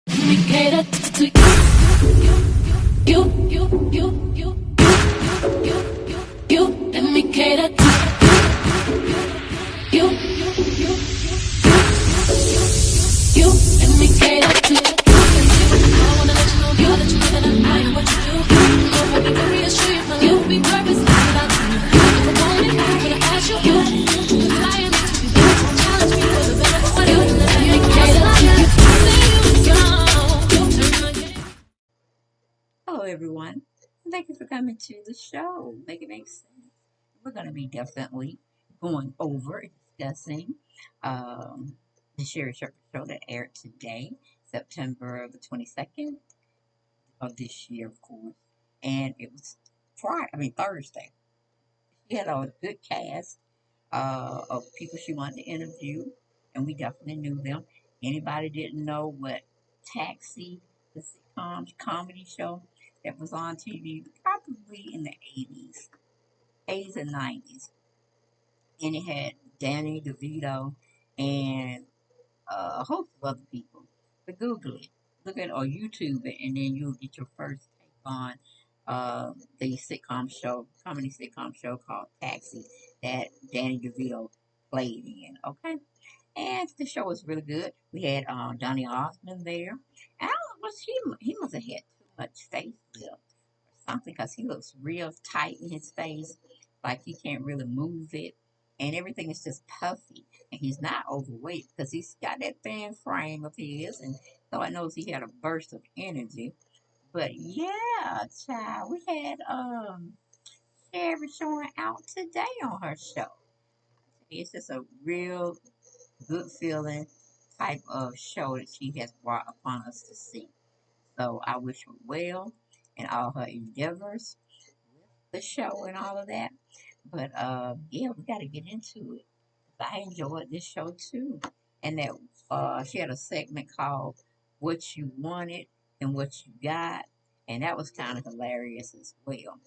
We cater to you. Let me cater to you. Let me cater to I wanna let you know, girl, that you know that I am what you do. So I need to reassure you, my love will be purpose without you. If I want it, I'm gonna ask you. Flying to be better, challenge me for the better. What do you let me cater to you? Hello, everyone. Thank you for coming to the show. Make it make sense. We're going to be definitely going over and discussing the Sherri Shepherd show that aired today, September the 22nd of this year, of course. And it was Thursday. She had a good cast of people she wanted to interview, and we definitely knew them. Anybody didn't know what Taxi, the sitcom comedy show that was on TV probably in the 80s and 90s, and it had Danny, Devito, and a host of other people. But Google it, look at or YouTube it, and then you'll get your first take on the comedy sitcom show called Taxi that Danny DeVito played in. Okay, and the show was really good. We had Donny Osmond there. And I don't know, he must have had too much face lift or something because he looks real tight in his face, like he can't really move it, and everything is just puffy. And he's not overweight because he's got that thin frame of his, and so I knows he had a burst of energy. But yeah, child, we had Sherri showing out today on her show. It's just a real good feeling type of show that she has brought upon us to see. So I wish her well in all her endeavors with the show and all of that. But yeah, we got to get into it. I enjoyed this show too, and that she had a segment called "What You Wanted and What You Got," and that was kind of hilarious as well.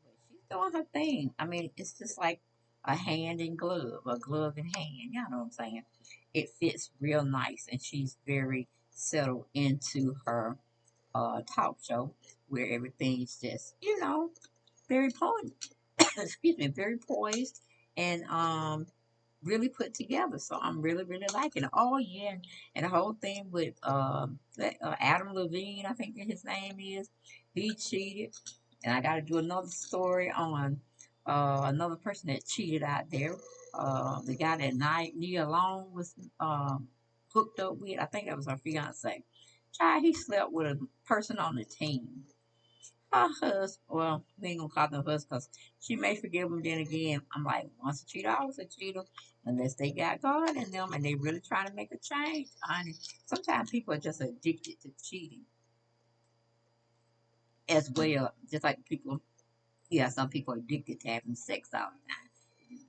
But she's doing her thing. I mean, it's just like a hand in glove, a glove in hand. You know what I'm saying? It fits real nice, and she's very settled into her talk show where everything's just, very poised. Excuse me, very poised and really put together. So I'm really, really liking it. Oh yeah, and the whole thing with Adam Levine, I think that his name is. He cheated, and I got to do another story on another person that cheated out there. The guy that Nia Long was hooked up with. I think that was her fiance. Child, he slept with a person on the team. Her husband, well, we ain't gonna call them husband because she may forgive him. Then again, I'm like, once a cheater, always a cheater, unless they got God in them and they really trying to make a change. Honey, sometimes people are just addicted to cheating as well. Just like people, yeah, some people are addicted to having sex all the time.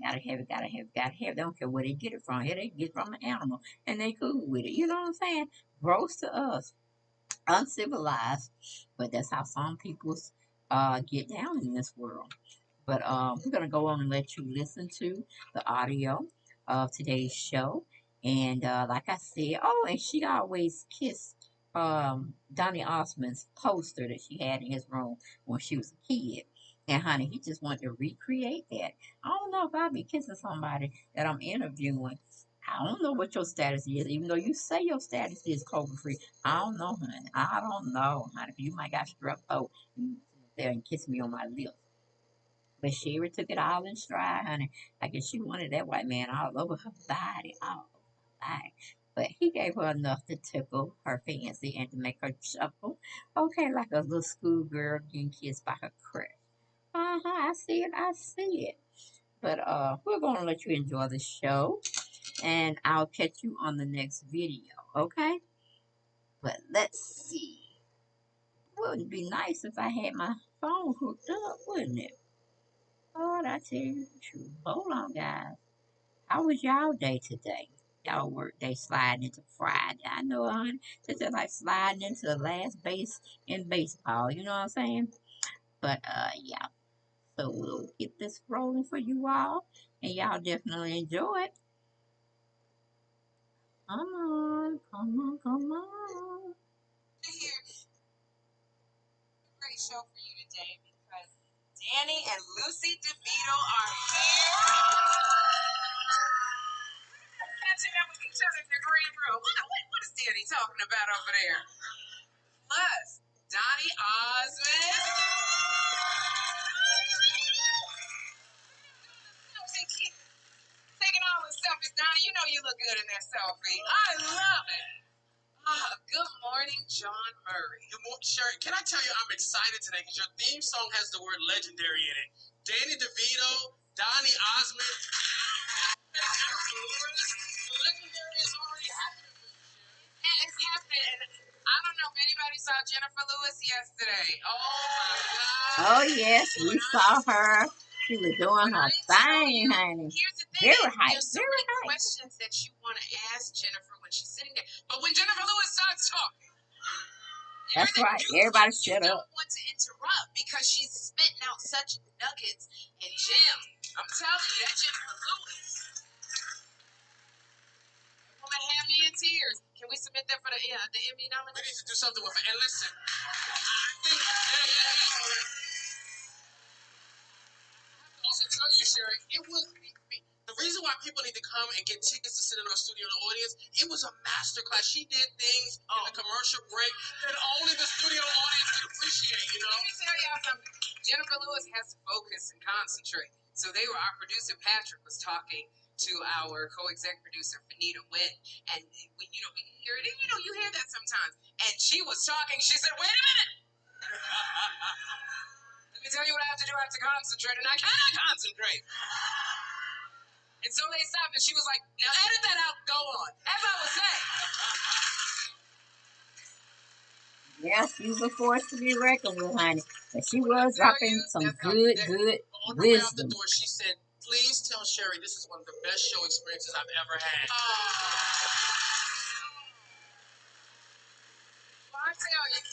Gotta have it, gotta have it, gotta have it. They don't care where they get it from. Here they get it from an animal, and they cool with it. You know what I'm saying? Gross to us, uncivilized, but that's how some people get down in this world. But we're going to go on and let you listen to the audio of today's show. And like I said, oh, and she always kissed Donny Osmond's poster that she had in his room when she was a kid. And honey, he just wanted to recreate that. I don't know if I'll be kissing somebody that I'm interviewing. I don't know what your status is, even though you say your status is COVID free. I don't know, honey. I don't know, honey. You might got strep throat and there and kiss me on my lips. But Sherri took it all in stride, honey. I guess she wanted that white man all over her body, all over her body. But he gave her enough to tickle her fancy and to make her chuckle. Okay, like a little schoolgirl getting kissed by her crush. I see it, I see it. But we're gonna let you enjoy the show and I'll catch you on the next video, okay? But let's see. Wouldn't it be nice if I had my phone hooked up, wouldn't it? Lord, I tell you the truth. Hold on, guys. How was y'all day today? Y'all work day sliding into Friday. I know, honey. It's just like sliding into the last base in baseball. You know what I'm saying? But, yeah. So we'll get this rolling for you all. And y'all definitely enjoy it. Come on, come on, come on. and Lucy Devito are here. Catching up with each other in the green room. What is Danny talking about over there? Plus, Donny Osmond. Taking all the selfies. Donny, you know you look good in that selfie. I love it. Good morning, John Murray. Good morning, Sherri. Can I tell you I'm excited today because your theme song has the word legendary in it. Danny DeVito, Donny Osmond. The legendary is already happening for you, Sherri. And it's happening. I don't know if anybody saw Jennifer Lewis yesterday. Oh my God. Oh, yes, we saw her. She was doing her thing, honey. Here's the thing. Very hype. There's so Very many hype. questions that you want to ask Jennifer when she's sitting there. But when Jennifer Lewis starts talking, That's right. Everybody shut you up. don't want to interrupt because she's spitting out such nuggets and gems. I'm telling you, that Jennifer Lewis. That woman had me in tears. Can we submit that for the Emmy We nomination? need to do something with it. And listen, also tell you, Sherri, the reason why people need to come and get tickets to sit in our studio in the audience, it was a masterclass. She did things in the commercial break that only the studio audience can appreciate, you know? Let me tell y'all something. Jennifer Lewis has to focus and concentrate. So our producer Patrick was talking to our co-exec producer Fanita Witt, and we can hear it. And you hear that sometimes. And she was talking. She said, "Wait a minute. Let me tell you what I have to do. I have to concentrate, and I cannot concentrate." And so they stopped, and she was like, "Now edit that out. Go on." As I was saying. Yes, she was a force to be reckoned with, honey. But she was dropping some good On the way out the wisdom. door, she said, "Please tell Sherri this is one of the best show experiences I've ever had." Well, I tell you,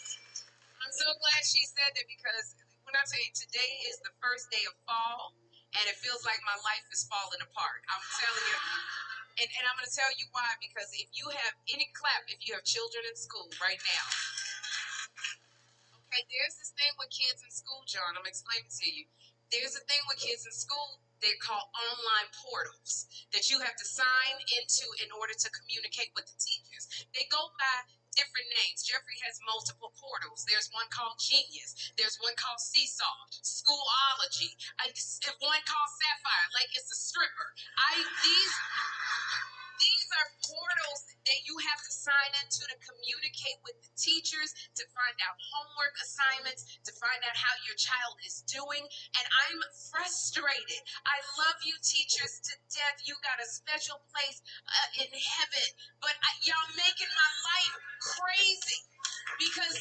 I'm so glad she said that because when I tell you, today is the first day of fall, and it feels like my life is falling apart. I'm telling you. And I'm going to tell you why, because if you have if you have children in school right now, okay, there's this thing with kids in school, John. I'm explaining to you. There's a thing with kids in school. They're called online portals that you have to sign into in order to communicate with the teachers. They go by different names. Jeffrey has multiple portals. There's one called Genius. There's one called Seesaw, Schoolology. One called Sapphire, like it's a stripper. These are portals that you have to sign into to communicate with the teachers, to find out homework assignments, to find out how your child is doing. And I'm frustrated. I love you teachers to death. You got a special place in heaven. But y'all making my life crazy because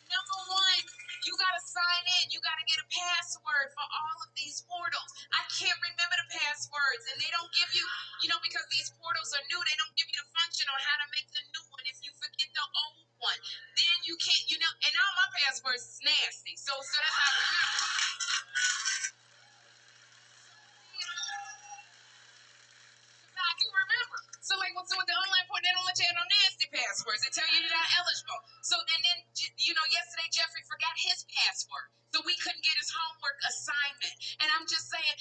number one, you got to sign in. You got to get a password for all of these portals. I can't remember the passwords, and they don't give you, because these portals are new, they don't give you the function on how to make the new one. If you forget the old one, then you can't, and all my passwords is nasty. So that's how I do remember. So with the online portal, they don't let you have no nasty passwords. They tell you you're not eligible. So then, yesterday Jeffrey forgot his password. So we couldn't get his homework assignment. And I'm just saying,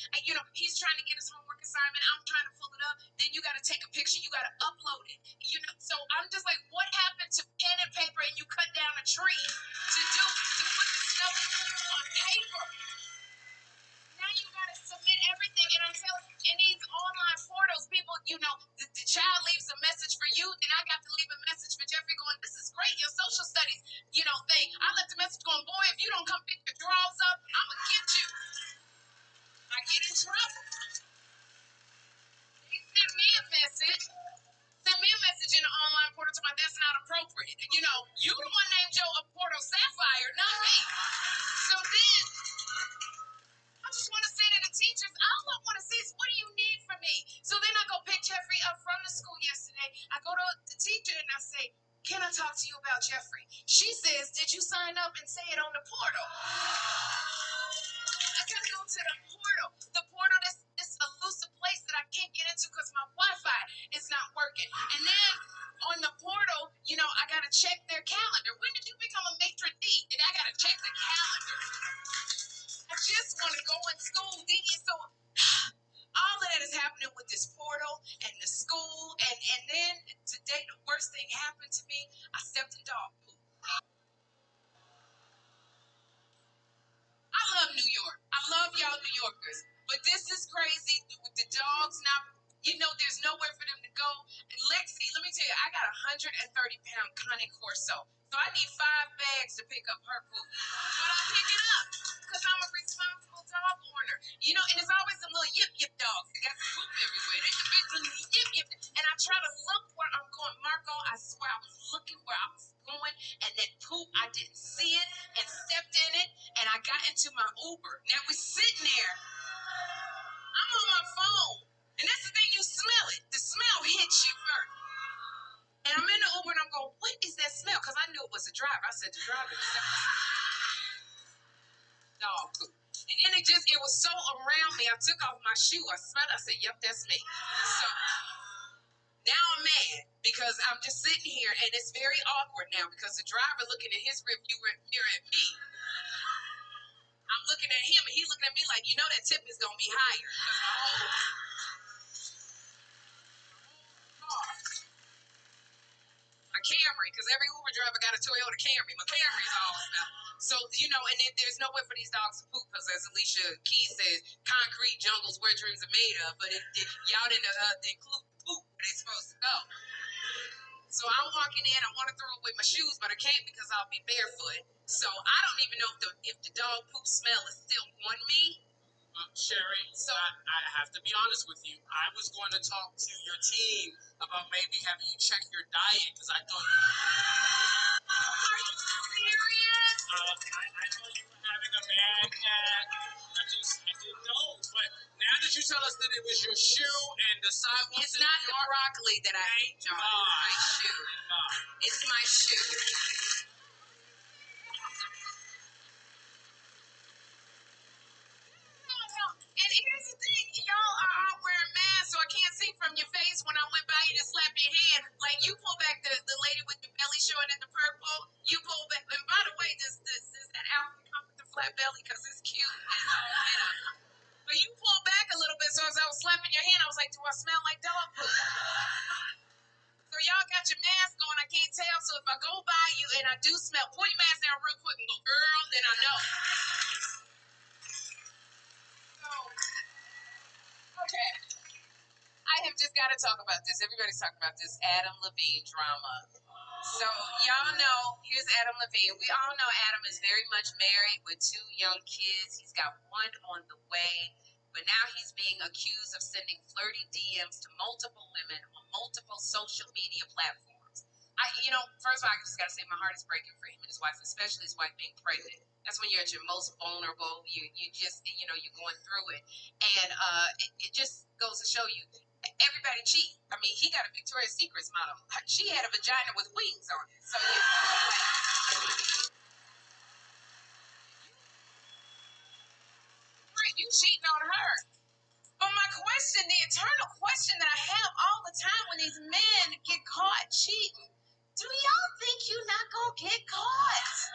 he's trying to get his homework assignment. I'm trying to pull it up. Then you got to take a picture. You got to upload it. So I'm just like, what happened to pen and paper and you cut down a tree to put the stuff on paper? Now you gotta submit everything, and I'm telling you, in these online portals, people, the child leaves a message for you, then I got to leave a message for Jeffrey going, "This is great, your social studies, thing." I left the message going, "Boy, if you don't come pick your drawers up, I'ma get you." I get in trouble. They sent me a message. Send me a message in the online portal to my that's not appropriate. You the one named your portal Sapphire, not me. So then I just want to say to the teachers, all I want to say is, what do you need from me? So then I go pick Jeffrey up from the school yesterday. I go to the teacher and I say, "Can I talk to you about Jeffrey?" She says, "Did you sign up and say it on the portal?" I gotta go to the portal. The portal, this elusive place that I can't get into because my Wi-Fi is not working. And then on the portal, I gotta check their calendar. When did you become a matron d? And I gotta check the calendar. worst thing happened to me. I stepped in dog poop. I love New York. I love y'all New Yorkers. But this is crazy with the dogs now. You know, there's nowhere for them to go. And Lexi, let me tell you, I got a 130-pound Connie Corso. So I need 5 bags to pick up her poop. But I pick it up because I'm a responsible dog owner. You know, and there's always some little yip-yip dogs that got the poop everywhere. They the big little yip-yip. And I try to look where I'm going. Marco, I swear I was looking where I was going. And that poop, I didn't see it and stepped in it. And I got into my Uber. Now we're sitting there. I'm on my phone. And that's the thing, you smell it. The smell hits you first. And I'm in the Uber and I'm going, what is that smell? Because I knew it was a driver. I said, the driver is dog poop. And then it was so around me. I took off my shoe. I smelled it. I said, yep, that's me. So now I'm mad because I'm just sitting here and it's very awkward now because the driver looking at his rearview mirror at me. I'm looking at him and he's looking at me like, you know that tip is going to be higher. A Camry, because every Uber driver got a Toyota Camry. My Camry's all stuff. So, you know, and then there's nowhere for these dogs to poop because, as Alicia Keys says, concrete jungles where dreams are made of, but y'all didn't include poop where they're supposed to go. So I'm walking in, I want to throw away my shoes, but I can't because I'll be barefoot. So I don't even know if the dog poop smell is still on me. Sherri, so I have to be honest with you. I was going to talk to your team about maybe having you check your diet because I thought you. Are you serious? I know you were having a bad cat. I didn't know. But now that you tell us that it was your shoe and the sidewalk. It's not the broccoli that I ate, John. It's my shoe. It's my shoe. And here's the thing, y'all are all wearing masks, so I can't see from your face when I went by you to slap your hand. Like, you pull back the lady with the belly showing in the purple. You pull back. And by the way, does that outfit come with the flat belly? Because it's cute. But you pull back a little bit, so as I was slapping your hand, I was like, do I smell like dog poop? So y'all got your mask on, I can't tell. So if I go by you and I do smell, pull your mask down real quick and go, girl, then I know. So, okay. I have just got to talk about this. Everybody's talking about this Adam Levine drama. So, y'all know, here's Adam Levine. We all know Adam is very much married with 2 young kids. He's got one on the way. But now he's being accused of sending flirty DMs to multiple women on multiple social media platforms. First of all, I just got to say my heart is breaking for him and his wife, especially his wife being pregnant. That's when you're at your most vulnerable. You just, you're going through it. And it just goes to show you, everybody cheat. I mean, he got a Victoria's Secrets model. She had a vagina with wings on it. So you cheating on her. But my question, the eternal question that I have all the time when these men get caught cheating, do y'all think you're not gonna get caught?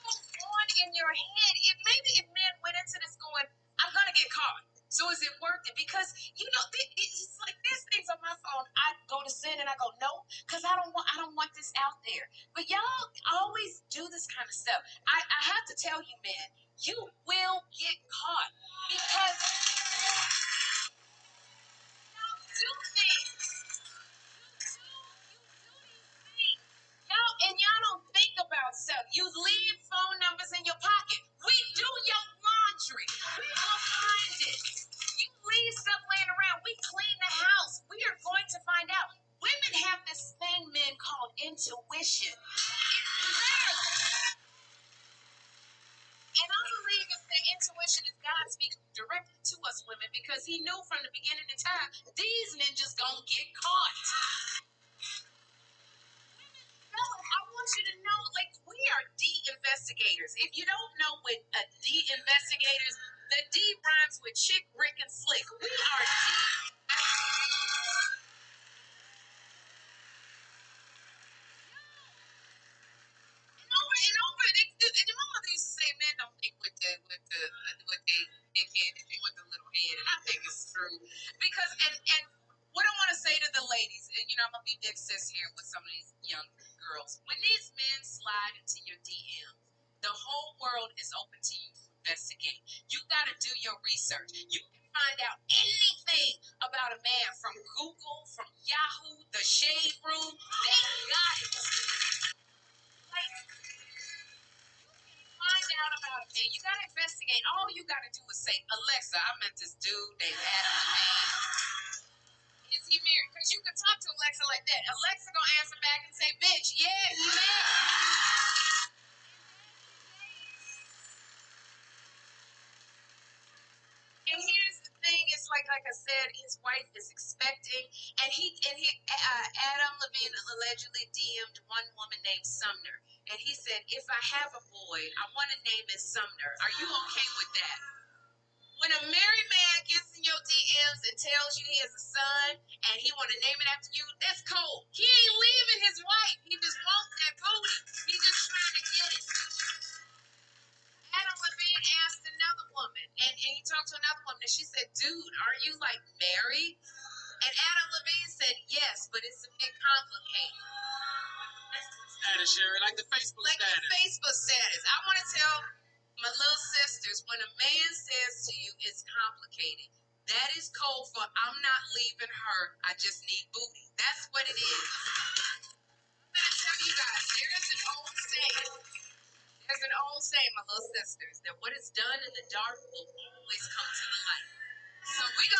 What's going on in your head? If men went into this going, I'm gonna get caught. So is it worth it? Because it's like there's things on my phone. I go to sin and I go no, because I don't want this out there. But y'all always do this kind of stuff. I have to tell you, man, you will get caught because y'all do things. Y'all don't think about stuff. You leave phone numbers in your pocket. We do your laundry. We will find it. You leave stuff laying around. We clean the house. We are going to find out. Women have this thing, men, called intuition. It's there. And I believe it's the intuition is God speaking directly to us women because he knew from the beginning of time these ninjas gonna get caught. I want you to know, like, we are D-investigators. If you don't know what D-investigators, the D rhymes with chick, brick, and slick. We are D. And my mother used to say, "Men don't think with they dickhead, they think with the little head," and I think it's true because And what I want to say to the ladies, and I'm gonna be big sis here with some of these young girls. When these men slide into your DMs, the whole world is open to you to investigate. You got to do your research. You can find out anything about a man from Google, from Yahoo, the Shade Room. They got it. Like, find out about a man. You got to investigate. All you got to do is say, Alexa, I met this dude named Adam Levine. Is he married? Because you can talk to Alexa like that. Alexa gonna answer back and say, "Bitch, yeah, he married." And here's the thing: it's like I said, his wife is expecting, and Adam Levine allegedly DM'd one woman named Sumner, and he said, "If I have a boy, I want to name it Sumner. Are you okay with that?" When a married man gets in your DMs and tells you he has a son and he want to name it after you, that's cold. He ain't leaving his wife. He just wants that booty. He's just trying to get it. Adam Levine asked another woman, and he talked to another woman, and she said, "Dude, are you like married?" And Adam Levine said, "Yes, but it's a bit complicated." Status, Sherri, like the Facebook status. Like the Facebook status. I want to tell my little sisters, when a man says to you it's complicated, that is code for I'm not leaving her. I just need booty. That's what it is. I'm gonna tell you guys, there's an old saying, my little sisters, that what is done in the dark will always come to the light. So we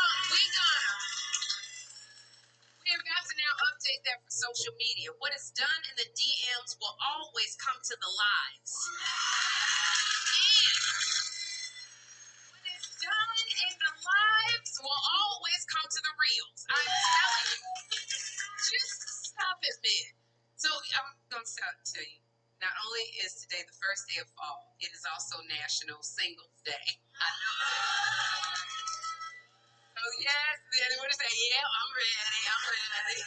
have got to now update that for social media. What is done in the DMs will always come to the lives. And what is done in the lives will always come to the reels. I'm telling you. Just stop it, man. So I'm going to tell you, not only is today the first day of fall, it is also National Singles Day. I know. Oh, yes. What is that? Yeah, I'm ready.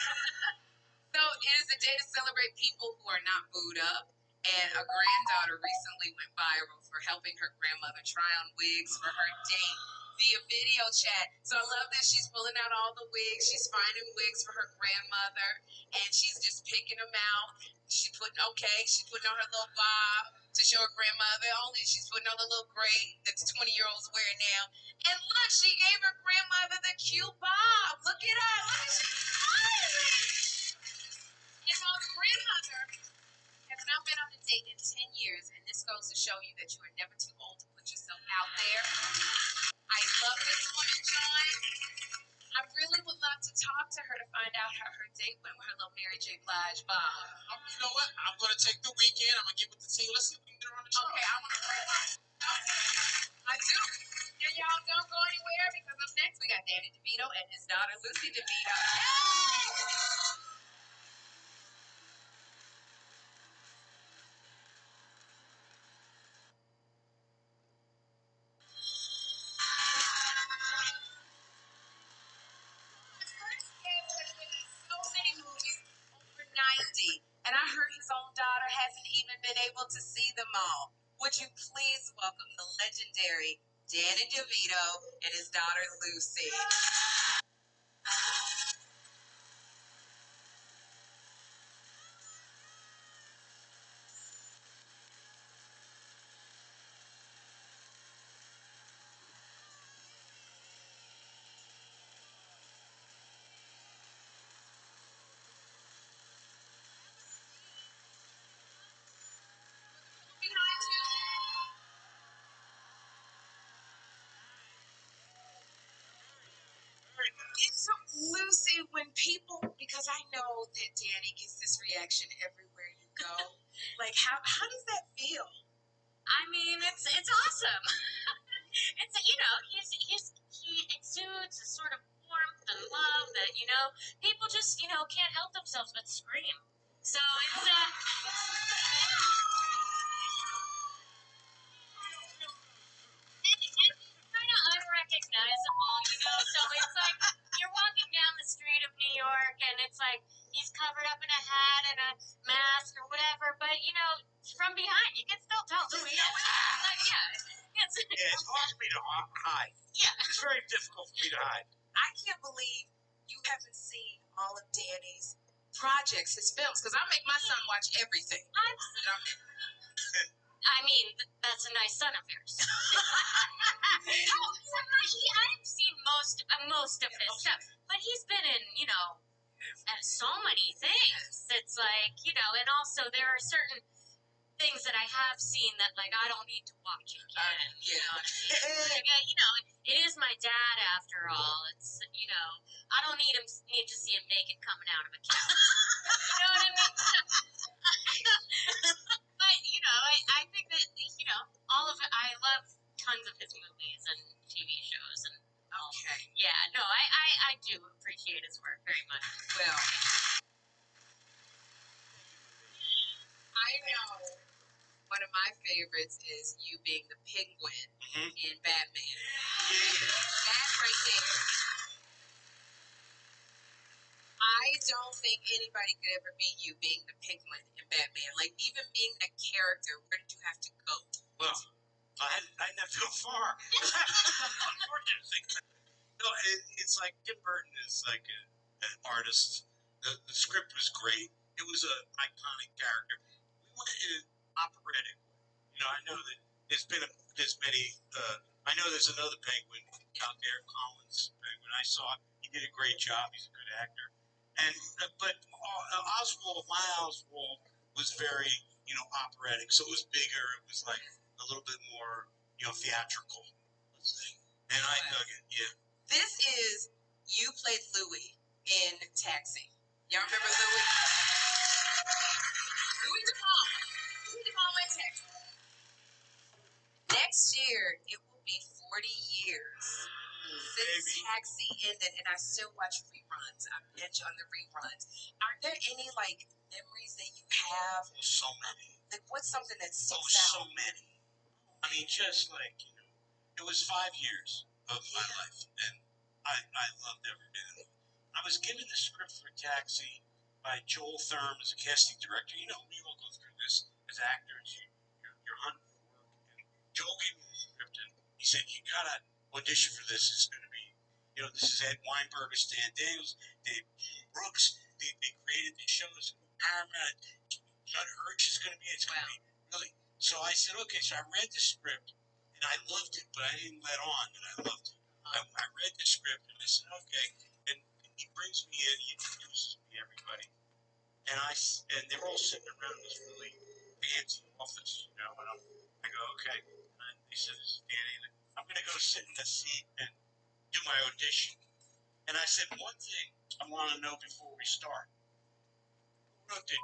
So it is a day to celebrate people who are not booed up. And a granddaughter recently went viral for helping her grandmother try on wigs for her date via video chat. So I love that she's pulling out all the wigs. She's finding wigs for her grandmother, and she's just picking them out. She's putting on her little bob to show her grandmother. Only she's putting on the little gray that the 20-year-olds wear now. And look, she gave her grandmother the cute bob. Look at her. Look, she's smiling. And while the grandmother has not been on a date in 10 years, and this goes to show you that you are never too old to put yourself out there. I love this woman, John. I really would love to talk to her to find out how her date went with her little Mary J. Blige Bob. You know what? I'm going to take the weekend. I'm going to get with the team. Let's see if we can get her on the show. Okay, I want to bring her. I do. And y'all don't go anywhere because up next we got Danny Devito and his daughter Lucy Devito. Yay! So many movies, over 90, and I heard his own daughter hasn't even been able to see them all. Would you please welcome the legendary Danny DeVito and his daughter Lucy? Behind you. It's Lucy, when people, because I know that Danny gets this reaction everywhere you go. Like, how does that feel? I mean, it's awesome. It's he exudes a sort of warmth and love that people just can't help themselves but scream. So it's kind of unrecognizable, So it's like you're walking down the street of New York, and it's like he's covered up in a hat and a mask or whatever, but from behind you can still tell who he is. Like, it's Yeah, it's hard for me to hide. Yeah. It's very difficult for me to hide. I can't believe believe you haven't seen all of Danny's projects, his films, because I make my son watch everything. I mean, that's a nice son of yours. I've seen most of his stuff, but he's been in, so many things. It's like, and also there are certain things that I have seen that, like, I don't need to watch again. You know what I mean? Like, it is my dad after all. It's, I don't need to see him naked coming out of a couch. You know what I mean? But, I think that, all of it, I love tons of his movies and TV shows and Okay. yeah, no, I do appreciate his work very much. Well, I know one of my favorites is you being the Penguin in Batman. That right there. I don't think anybody could ever beat you being the Penguin in Batman. Like, even being that character, where did you have to go? Well, I didn't have to go far. Unfortunately. No, it's like Tim Burton is like an artist. The script was great. It was an iconic character. We went in an operatic. I know that there's many. I know there's another Penguin out there, Collins Penguin. I saw it. He did a great job. He's a good actor. And but my Oswald was very operatic. So it was bigger. It was like a little bit more theatrical. Let's say. And I dug it. Yeah. This is, you played Louis in Taxi. Y'all remember Louis? Louis DePalma. Louis DePalma in Taxi. Next year, it will be 40 years since Taxi ended, and I still watch reruns. I binge on the reruns. Are there any, memories that you have? Oh, so many. Like, what's something that sticks so out? many. I mean, just it was 5 years of my life, and I loved every bit of it. I was given the script for Taxi by Joel Thurm as a casting director. We all go through this as actors. You're hunting for work. And Joel gave me the script, and he said, you got to audition for this. It's going to be, this is Ed Weinberger, Stan Daniels, Dave Brooks. They created the show. It's going to be Paramount. Judd Hirsch is going to be, it's going to be really. So I said, okay. So I read the script, and I loved it, but I didn't let on that I loved it. I read the script, and I said, okay. And he brings me in, he introduces me to everybody. And they're all sitting around this really fancy office, and I go, okay. And they said, this is Danny. I'm going to go sit in the seat and do my audition. And I said, one thing I want to know before we start. Who wrote it?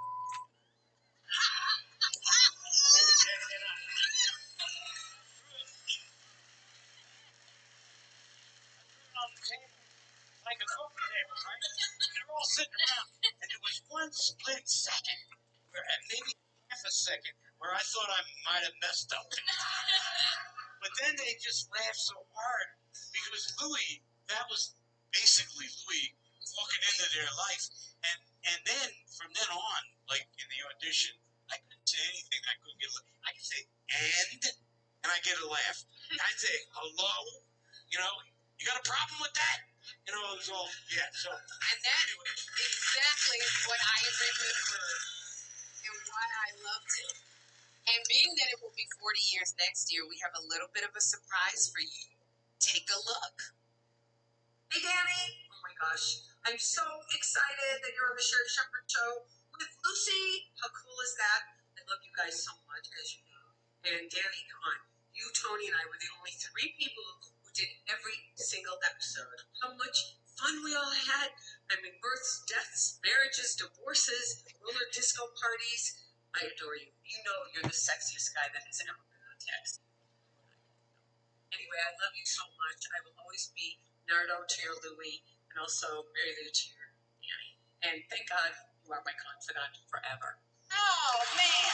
On the table, like a coffee table, right? They're all sitting around, and there was one split second, maybe half a second, where I thought I might have messed up. But then they just laughed so hard because Louis, that was basically Louis walking into their life, and then from then on, like in the audition, I couldn't say anything. I couldn't get. I could say and I get a laugh. I'd say hello, you got a problem with that? It was all, yeah, so. And that is exactly what I remember and why I loved it. And being that it will be 40 years next year, we have a little bit of a surprise for you. Take a look. Hey, Danny. Oh, my gosh. I'm so excited that you're on the Sherri Shepherd Show with Lucy. How cool is that? I love you guys so much, as you know. And Danny, come on. You, Tony, and I were the only 3 people who did every single episode. How much fun we all had. I mean, births, deaths, marriages, divorces, roller disco parties. I adore you. You know you're the sexiest guy that has ever been on text. Anyway, I love you so much. I will always be Nardo to your Louie, and also Mary Lou to your Danny. And thank God you are my confidant forever. Oh, man.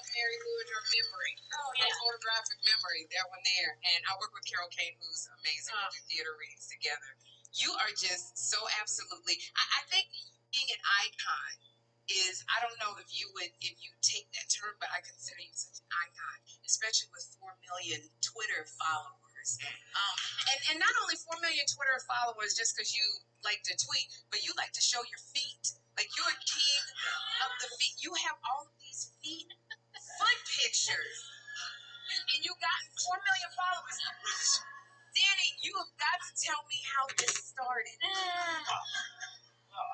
Mary Lou and her memory. Oh, yeah. Her photographic memory, that one there. And I work with Carol Kane, who's amazing. We do theater readings together. You are just so absolutely, I think being an icon is, I don't know if you take that term, but I consider you such an icon, especially with 4 million Twitter followers. And not only 4 million Twitter followers just because you like to tweet, but you like to show your feet. Like you're a king of the feet. You have all of these foot pictures. And you got 4 million followers. Danny, you have got to tell me how this started. Well,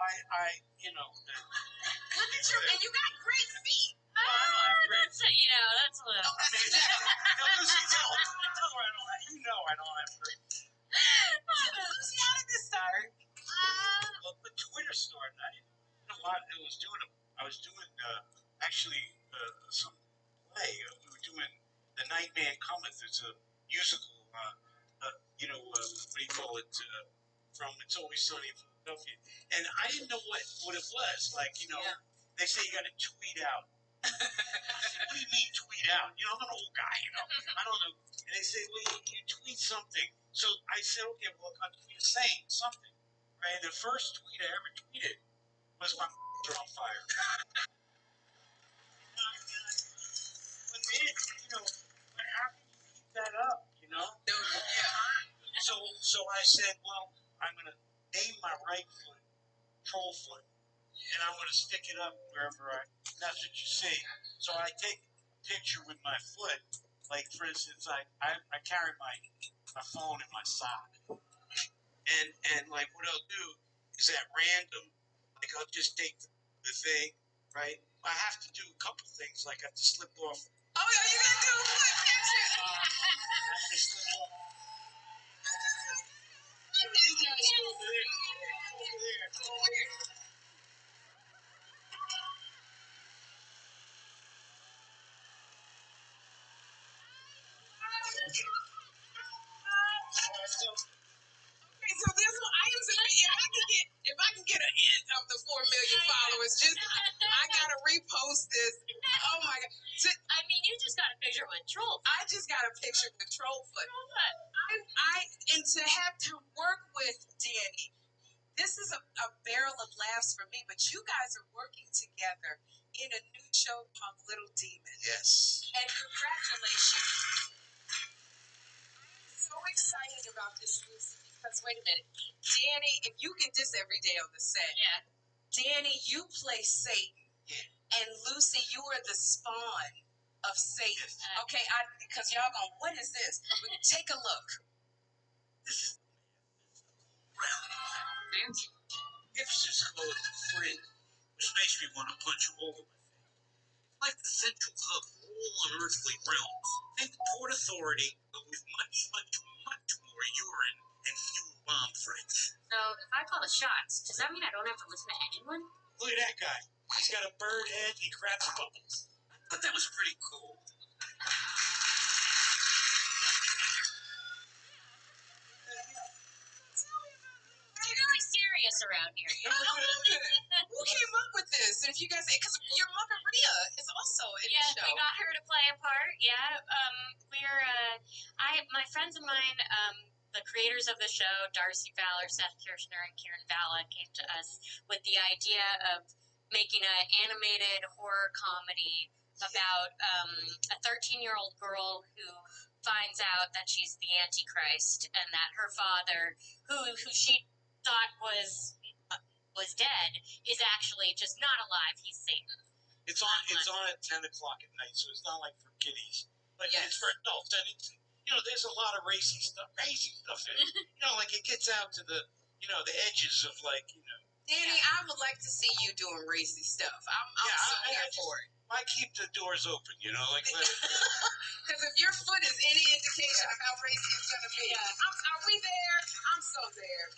Look at you, and you got great feet. That's that's a little. Lucy, tell her I don't have. I don't have great. Lucy, how did this start? Well, the Twitter started. I didn't know what I was doing. I was doing some play. We were doing The Nightman Cometh. It's a musical. What do you call it? From It's Always Sunny in Philadelphia. And I didn't know what it was. They say you got to tweet out. I said, what do you mean tweet out? I'm an old guy, I don't know. And they say, well, you tweet something. So I said, okay, well, I'll tweet saying something. Right? And the first tweet I ever tweeted was my are on fire. But then, how can you keep that up, So I said, well, I'm going to name my right foot Troll Foot, and I'm going to stick it up wherever that's what you see. So I take a picture with my foot. Like, for instance, I carry my phone in my sock. And like, what I'll do is at random, like, I'll just take the thing, right? I have to do a couple things, like I have to slip off. Oh, yeah, you got to do a foot picture. I have to slip off. You guys go over there. Over there. Okay, so there's some items if I can get an end of the 4 million followers, I gotta repost this. Oh my god. I mean, you just got a picture with Troll. I just got a picture with Trollfoot. And to have to work with Danny, this is a barrel of laughs for me, but you guys are working together in a new show called Little Demon. Yes. And congratulations. So excited about this news because wait a minute, Danny, if you get this every day on the set, Danny, you play Satan, and Lucy, you are the spawn of Satan. Okay, because y'all going, what is this? Take a look. This is fancy. Gifts is called friend, which makes me want to punch a hole in my face. Like the central hub of all unearthly realms. Think Port Authority, but with much, much, much more urine and fewer bomb threats. So if I call the shots, does that mean I don't have to listen to anyone? Look at that guy. He's got a bird head and he grabs bubbles. I thought that was pretty cool. You're really serious around here. Who came up with this? And if you guys, because your mother Rhea is also in the show. We got her to play a part. Yeah, my friends of mine, the creators of the show, Darcy Fowler, Seth Kirshner, and Kieran Valla, came to us with the idea of making an animated horror comedy about a 13-year-old girl who finds out that she's the Antichrist and that her father, who she thought was dead, is actually just not alive. He's Satan. It's on at 10 o'clock at night, so it's not like for kiddies, but it's for adults. And it's, there's a lot of racy stuff in it. Like it gets out to the edges of Danny, I would like to see you doing racy stuff. I'm so here for it. I keep the doors open, like let it go. Because if your foot is any indication of how racy it's going to be, are we there? I'm so there.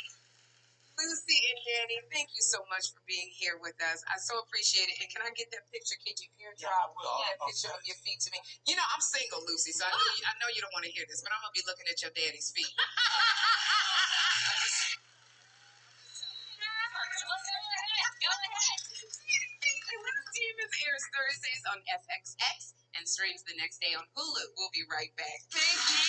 Lucy and Danny, thank you so much for being here with us. I so appreciate it. And can I get that picture? Can you drop that picture of your feet to me? I'm single, Lucy, so I know you don't want to hear this, but I'm going to be looking at your daddy's feet. Go ahead. Little Demons airs Thursdays on FXX and streams the next day on Hulu. We'll be right back. Thank you.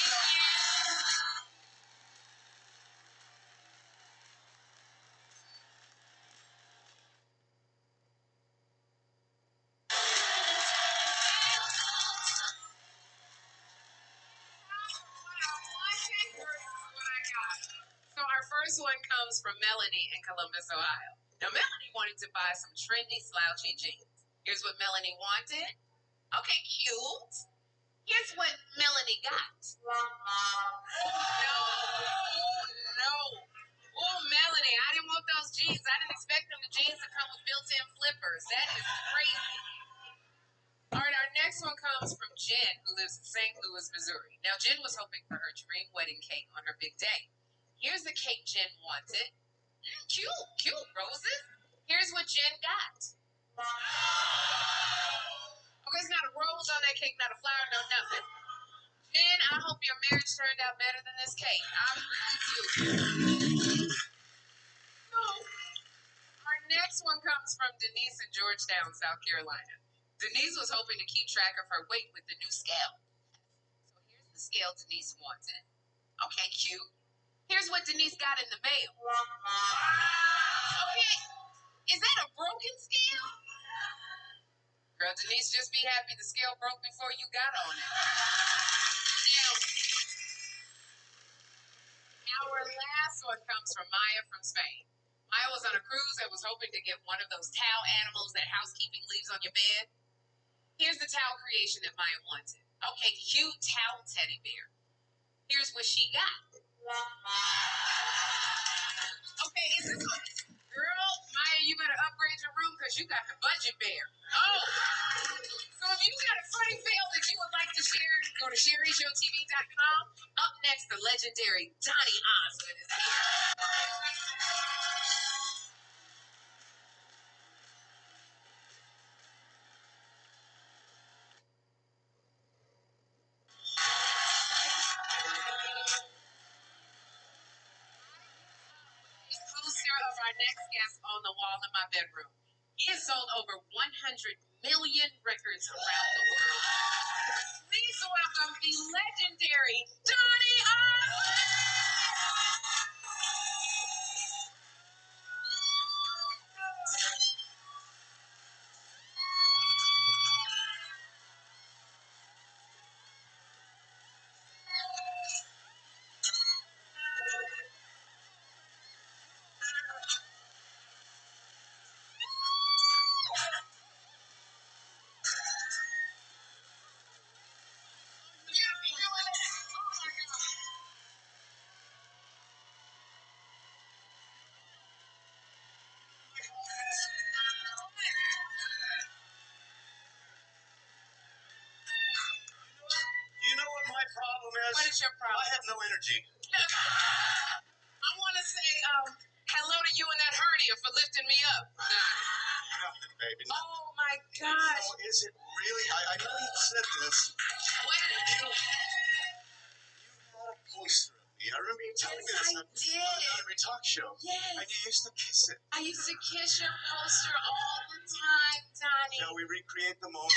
So our first one comes from Melanie in Columbus, Ohio. Now Melanie wanted to buy some trendy slouchy jeans. Here's what Melanie wanted. Okay, cute. Here's what Melanie got. No. Oh, Melanie, I didn't want those jeans. I didn't expect them the jeans to come with built-in flippers. That is crazy. All right, our next one comes from Jen, who lives in St. Louis, Missouri. Now, Jen was hoping for her dream wedding cake on her big day. Here's the cake Jen wanted. Cute roses. Here's what Jen got. Okay, it's not a rose on that cake, not a flower, no nothing. Jen, I hope your marriage turned out better than this cake. I really do. So, our next one comes from Denise in Georgetown, South Carolina. Denise was hoping to keep track of her weight with the new scale. So here's the scale Denise wanted. Okay, cute. Here's what Denise got in the mail. Okay, is that a broken scale? Girl, Denise, just be happy the scale broke before you got on it. Now, our last one comes from Maya from Spain. Maya was on a cruise and was hoping to get one of those towel animals that housekeeping leaves on your bed. Here's the towel creation that Maya wanted. Okay, cute towel teddy bear. Here's what she got. Okay, is this one? Girl, Maya, you better upgrade your room because you got the budget bear. Oh! So if you got a funny fail that you would like to share, go to SherriShowTV.com. Up next, the legendary Donny Osmond is here. Poster of our next guest on the wall in my bedroom. He has sold over 100 million records around the world. Please welcome the legendary Donny You know what my problem is? What is your problem? I have no energy. I want to say hello to you and that hernia for lifting me up. Nothing, baby. Oh my gosh. No, is it really? I know you said this. What did you do? You had a poster of me. I remember you telling me this I on did. every talk show. Yes. And you used to kiss it. I used to kiss your poster all the time, Donny. Shall we recreate the moment?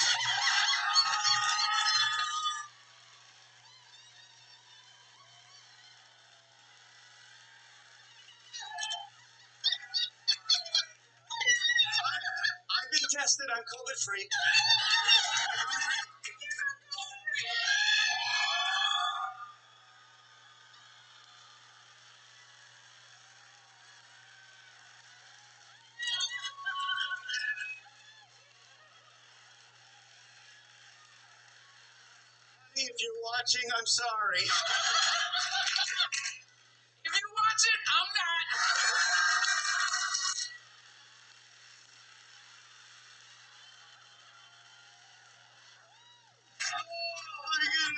I've been tested. I'm COVID free. If you're watching, I'm sorry. If you watch it, I'm not.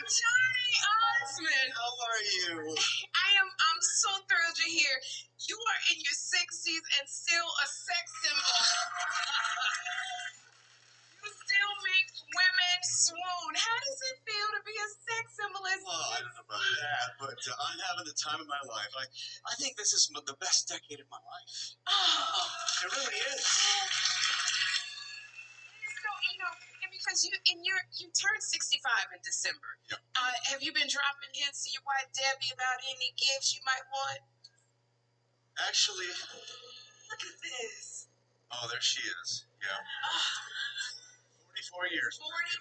Donny Osmond. How are you? I'm so thrilled you're here. You are in your 60s and still a sex symbol. You still make women swoon. How does it feel to be a sex symbol? Well, I don't know about that, but I'm having the time of my life. I think this is the best decade of my life. Oh. It really is. So, and because you turned 65 in December. Yep. Have you been dropping hints to your wife Debbie about any gifts you might want? Actually, Look at this. oh, there she is. Yeah. 44 years. 44 years.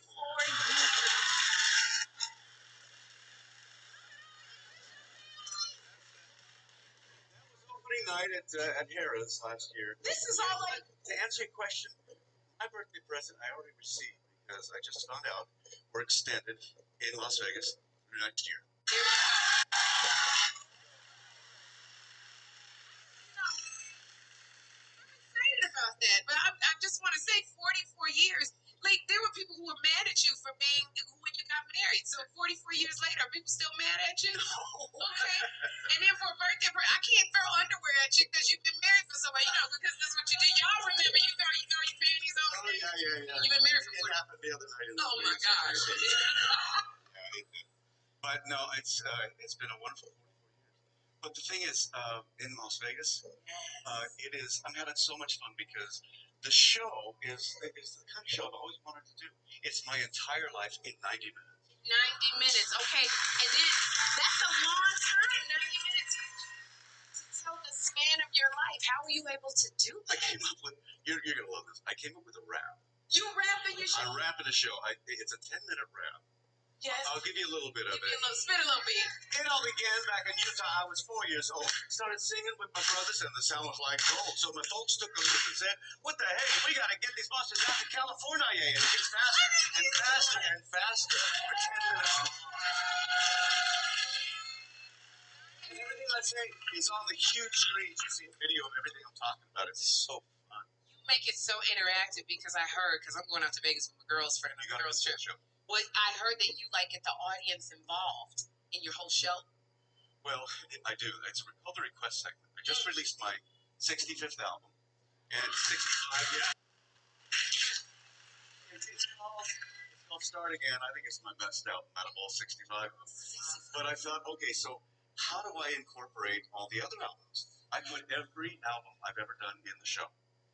opening night at Harrah's last year. This is all like. To answer your question, my birthday present I already received because I just found out we're extended in Las Vegas through next year. Excited about that, but I just want to say 44 years. Like, there were people who were mad at you for being when you got married. So 44 years later, are people still mad at you? No. Okay. And then for a birthday, I can't throw underwear at you because you've been married for somebody, because that's what you do. Y'all remember you throw your panties on Oh, stage? yeah. You've been married for It happened the other night. Oh my gosh. But no, it's been a wonderful 44 years. But the thing is, in Las Vegas, I'm having so much fun because the show is the kind of show I've always wanted to do. It's my entire life in 90 minutes. 90 minutes, okay. And then that's a long time, 90 minutes to tell the span of your life. How were you able to do I that? came up with, you're going to love this, I came up with a rap. You rap in your show? I rap in a show. It's a 10-minute rap. Yes. I'll give you a little bit of it. Spit a little bit. It all began back in Utah. I was 4 years old. Started singing with my brothers, and the sound was like gold. So my folks took a look and said, "What the heck? We got to get these monsters out to California." And it gets faster and faster and faster for 10 minutes long. And everything I say is on the huge screens. You see a video of everything I'm talking about. It's so fun. You make it so interactive because I'm going out to Vegas with my girls for a girls trip. Well, I heard that you get the audience involved in your whole show. Well, I do. It's called the Request segment. I just released my 65th album, and it's 65. Yeah. It's called Start Again. I think it's my best album out of all 65. But I thought, okay, so how do I incorporate all the other albums? I put every album I've ever done in the show.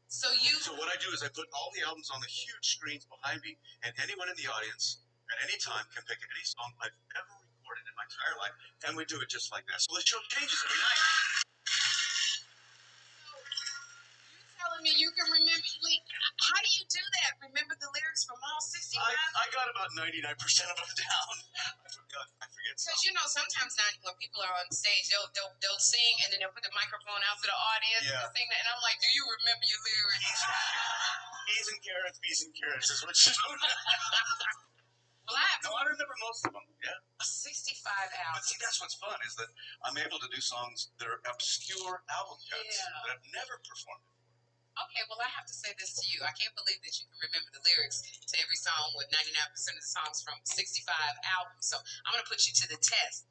So what I do is I put all the albums on the huge screens behind me, and anyone in the audience at any time can pick any song I've ever recorded in my entire life, and we do it just like that. So the show changes every night. So you're telling me you can remember, how do you do that? Remember the lyrics from all 65? I got about 99% of them down. I forget some. Because sometimes when people are on stage, they'll sing and then they'll put the microphone out to the audience and sing that, and I'm like, do you remember your lyrics? Peas and carrots is what you do. Well, I remember most of them, yeah. 65 But albums. see, that's what's fun, is that I'm able to do songs that are obscure album cuts that I've never performed before. Okay, well, I have to say this to you. I can't believe that you can remember the lyrics to every song with 99% of the songs from 65 albums. So I'm going to put you to the test.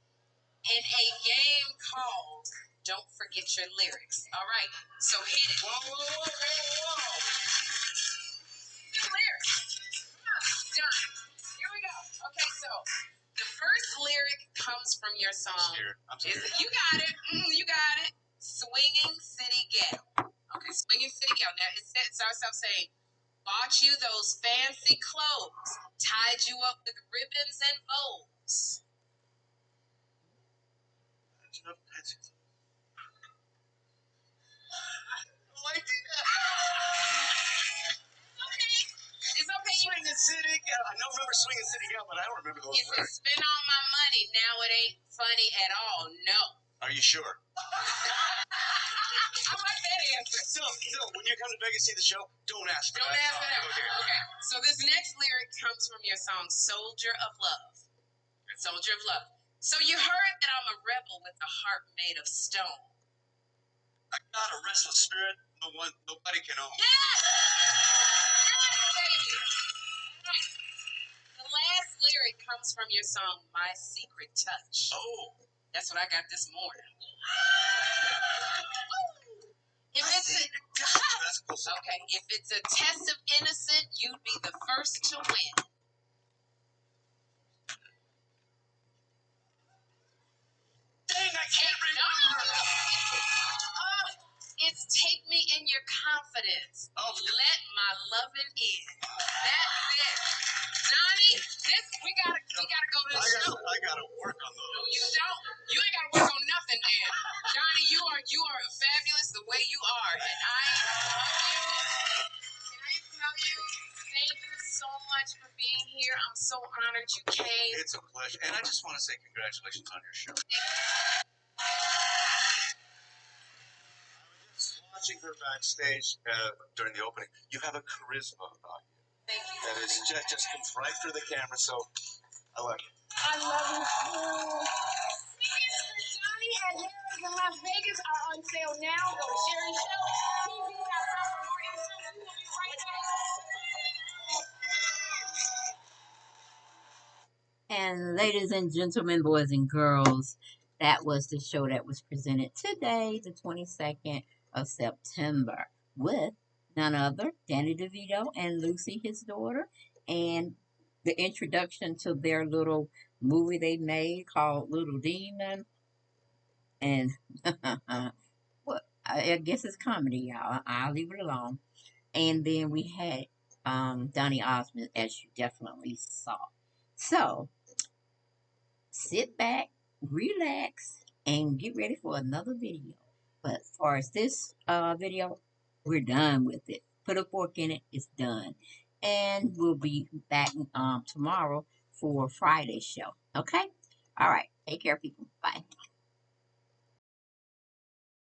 In a game called Don't Forget Your Lyrics. All right, so hit it. Whoa. The lyrics. Come on, done. Here we go. Okay, so the first lyric comes from your song. I'm scared. You got it. You got it. Swinging City Gal. Okay, Swinging City Gal. Now, it starts off saying, bought you those fancy clothes, tied you up with ribbons and bows. It's okay. Swinging City Gal. I don't remember Swinging City Gal, but I don't remember those If you lyrics. spend all my money, now it ain't funny at all. No. Are you sure? I like that answer. Still, when you come to Vegas to see the show, don't ask for Don't that. ask for that. Okay. So this next lyric comes from your song, Soldier of Love. Soldier of Love. So you heard that I'm a rebel with a heart made of stone. I got a restless spirit nobody can own. Yes! The last lyric comes from your song, My Secret Touch. Oh. That's what I got this morning. That's cool. Okay, if it's a test of innocence, you'd be the first to win. Dang, I can't remember. It's Take Me in Your Confidence. Oh. Let My Lovin' In. That's it. Donny, we gotta go to the show. I gotta work on those. No, you don't. You ain't gotta work on nothing, man. Donny, you are fabulous the way you are, and I love you. Can I tell you, thank you so much for being here. I'm so honored you came. It's a pleasure, and I just want to say congratulations on your show. watching her backstage during the opening, you have a charisma about you. Thank you. That is just comes right through the camera. So I love it. I love you too. Tickets for Donny and Harris in Las Vegas are on sale now. Go to SherriShowTV.com for more info. We will be right back. And ladies and gentlemen, boys and girls, that was the show that was presented today, the 22nd of September, with none other, Danny Devito and Lucy, his daughter, and the introduction to their little movie they made called Little Demon. And well, I guess it's comedy, y'all. I'll leave it alone. And then we had Donny Osmond, as you definitely saw. So sit back, relax, and get ready for another video. But as far as this video, we're done with it. Put a fork in it, it's done. And we'll be back tomorrow for Friday's show. Okay? All right. Take care, people. Bye.